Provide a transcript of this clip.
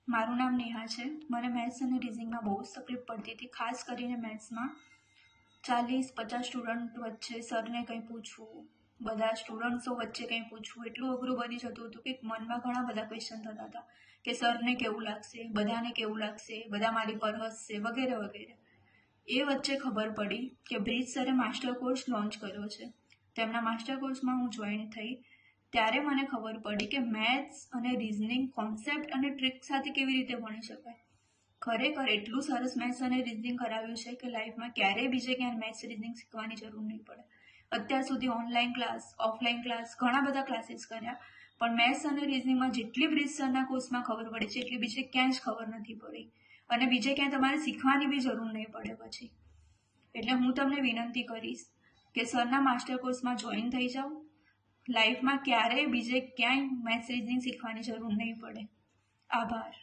મારું નામ નેહા છે. મને મેથ્સ અને રિઝનિંગમાં બહુ જ તકલીફ પડતી હતી. ખાસ કરીને મેથ્સમાં 40-50 સ્ટુડન્ટ વચ્ચે સરને કંઈ પૂછવું, બધા સ્ટુડન્ટ્સો વચ્ચે કંઈ પૂછવું, એટલું અઘરું બની જતું હતું કે મનમાં ઘણા બધા ક્વેશ્ચન થતા હતા કે સરને કેવું લાગશે, બધાને કેવું લાગશે, બધા મારી પર હસશે વગેરે વગેરે. એ વચ્ચે ખબર પડી કે બ્રિજ સરે માસ્ટર કોર્સ લોન્ચ કર્યો છે. તેમના માસ્ટર કોર્સમાં હું જોઈન થઈ ત્યારે મને ખબર પડી કે મેથ્સ અને રિઝનિંગ કોન્સેપ્ટ અને ટ્રિક સાથે કેવી રીતે ભણી શકાય. ખરેખર એટલું સરસ મેથ્સ અને રિઝનિંગ કરાવ્યું છે કે લાઈફમાં ક્યારેય બીજે ક્યાંય મેથ્સ રિઝનિંગ શીખવાની જરૂર નહીં પડે. અત્યાર સુધી ઓનલાઈન ક્લાસ, ઓફલાઈન ક્લાસ, ઘણા બધા ક્લાસીસ કર્યા, પણ મેથ્સ અને રિઝનિંગમાં જેટલી બ્રિજ સરના કોર્સમાં ખબર પડી છે એટલી બીજે ક્યાંય જ ખબર નથી પડી, અને બીજે ક્યાંય તમારે શીખવાની બી જરૂર નહીં પડે પછી. એટલે હું તમને વિનંતી કરીશ કે સરના માસ્ટર કોર્સમાં જોઈન થઈ જાઓ. લાઈફમાં ક્યારેય બીજે ક્યાંય મેથ્સ રિઝનિંગ શીખવાની જરૂર નહીં પડે. આભાર.